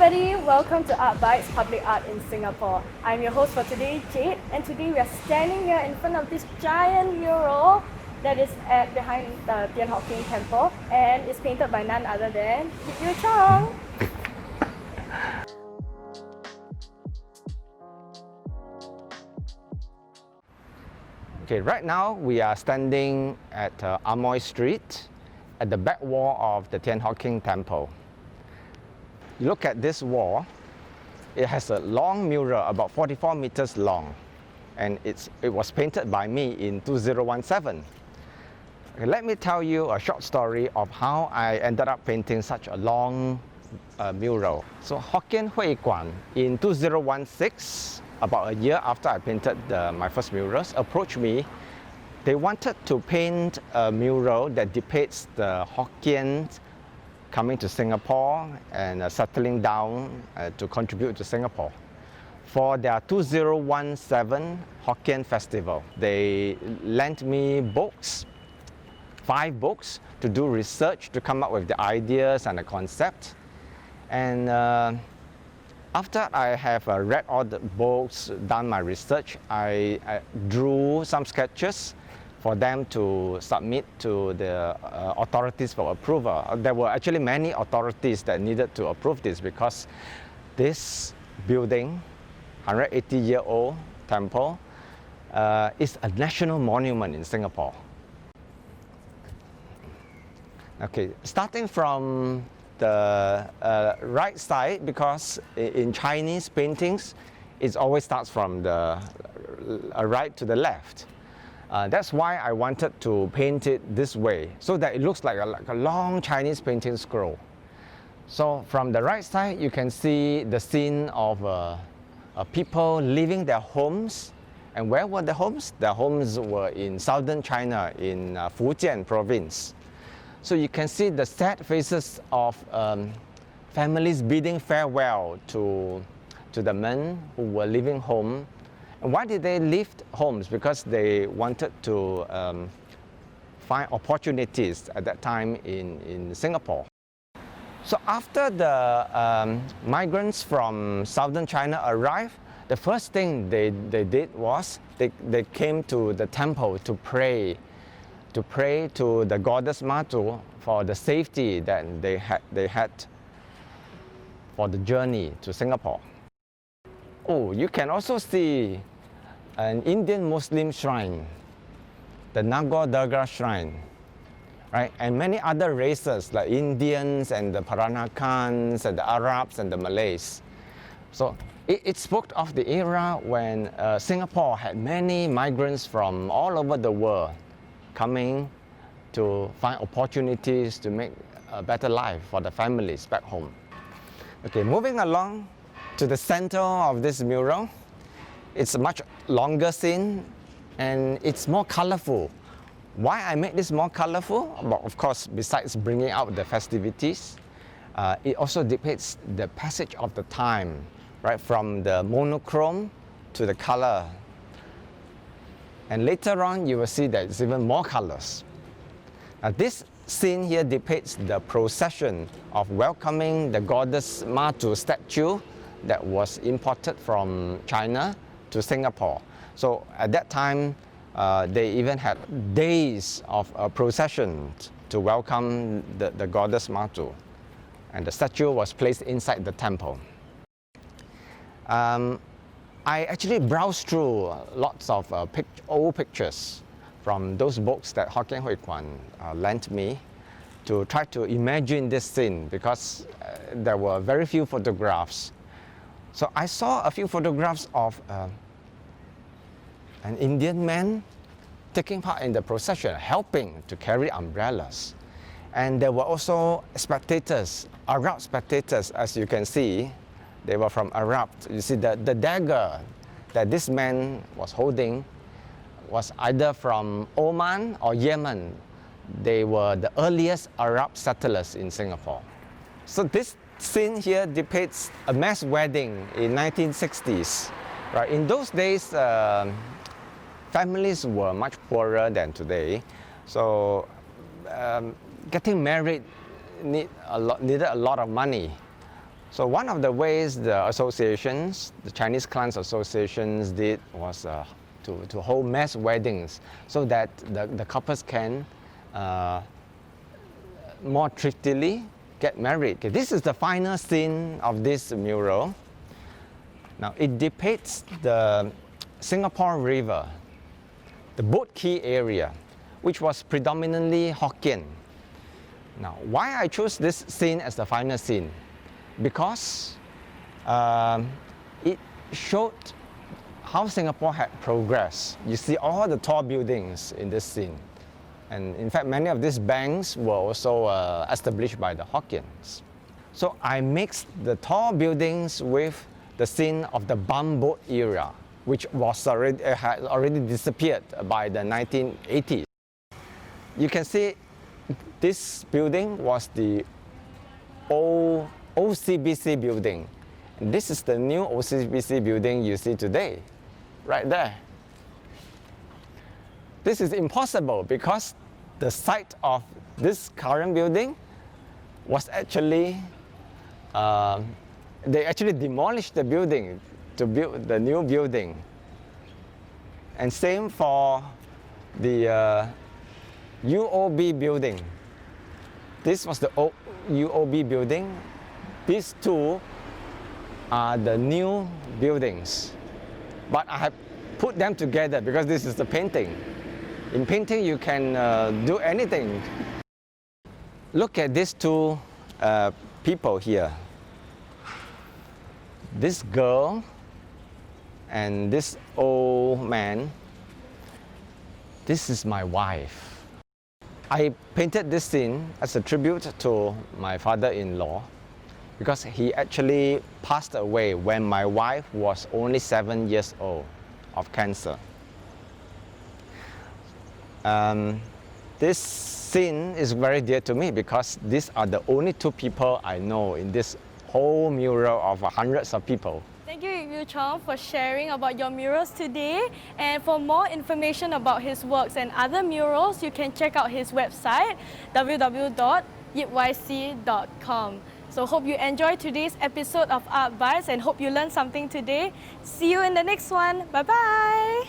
everybody, welcome to ARTBYTES Public Art in Singapore. I'm your host for today, Jade, and today we are standing here in front of this giant mural that is behind the Thian Temple, and it's painted by none other than Yip Yew Chong. Okay, right now we are standing at Amoy Street at the back wall of the Thian Temple. You look at this wall, it has a long mural about 44 meters long, and it was painted by me in 2017. Okay, let me tell you a short story of how I ended up painting such a long mural. So Hokkien Hui Guan in 2016, about a year after I painted my first murals, approached me. They wanted to paint a mural that depicts the Hokkiens coming to Singapore and settling down to contribute to Singapore for their 2017 Hokkien Festival. They lent me books, 5 books, to do research, to come up with the ideas and the concept. And after I have read all the books, done my research, I drew some sketches for them to submit to the authorities for approval. There were actually many authorities that needed to approve this because this building, 180-year-old temple, is a national monument in Singapore. Okay, starting from the right side, because in Chinese paintings, it always starts from the right to the left. That's why I wanted to paint it this way, so that it looks like a long Chinese painting scroll. So from the right side, you can see the scene of people leaving their homes. And where were the homes? The homes were in southern China, in Fujian province. So you can see the sad faces of families bidding farewell to the men who were leaving home. And why did they leave homes? Because they wanted to find opportunities at that time in Singapore. So after the migrants from southern China arrived, the first thing they did was they came to the temple to pray to the goddess Matu for the safety that they had for the journey to Singapore. Oh, you can also see an Indian Muslim shrine, the Nagor Dargah shrine, right? And many other races like Indians and the Peranakans and the Arabs and the Malays. So it spoke of the era when Singapore had many migrants from all over the world coming to find opportunities to make a better life for the families back home. Okay, moving along to the center of this mural, it's a much longer scene and it's more colorful. Why I made this more colorful? Well, of course, besides bringing out the festivities, it also depicts the passage of the time, right, from the monochrome to the color. And later on, you will see that it's even more colors. Now, this scene here depicts the procession of welcoming the goddess Matu statue that was imported from China to Singapore. So at that time, they even had days of procession to welcome the goddess Matu. And the statue was placed inside the temple. I actually browsed through lots of old pictures from those books that Hokkien Hui Guan lent me to try to imagine this scene, because there were very few photographs. So I saw a few photographs of an Indian man taking part in the procession, helping to carry umbrellas. And there were also spectators, Arab spectators, as you can see. They were from Arab. You see the dagger that this man was holding was either from Oman or Yemen. They were the earliest Arab settlers in Singapore. So this scene here depicts a mass wedding in 1960s. Right? In those days, families were much poorer than today. So getting married needed a lot of money. So one of the ways the associations, the Chinese clans associations did was to hold mass weddings so that the couples can more thriftily get married. Okay, this is the final scene of this mural. Now it depicts the Singapore River, the Boat Quay area, which was predominantly Hokkien. Now why I chose this scene as the final scene? Because it showed how Singapore had progressed. You see all the tall buildings in this scene. And in fact, many of these banks were also established by the Hokkiens. So I mixed the tall buildings with the scene of the bumboat era, which was had already disappeared by the 1980s. You can see this building was the old OCBC building. And this is the new OCBC building you see today, right there. This is impossible because the site of this current building was actually, they actually demolished the building to build the new building. And same for the UOB building. This was the old UOB building. These two are the new buildings. But I have put them together because this is the painting. In painting, you can do anything. Look at these two people here. This girl and this old man. This is my wife. I painted this scene as a tribute to my father-in-law because he actually passed away when my wife was only 7 years old of cancer. This scene is very dear to me because these are the only two people I know in this whole mural of hundreds of people. Thank you, Yip Yew Chong, for sharing about your murals today. And for more information about his works and other murals, you can check out his website, www.yipyc.com. So hope you enjoyed today's episode of Art Bites and hope you learned something today. See you in the next one. Bye-bye.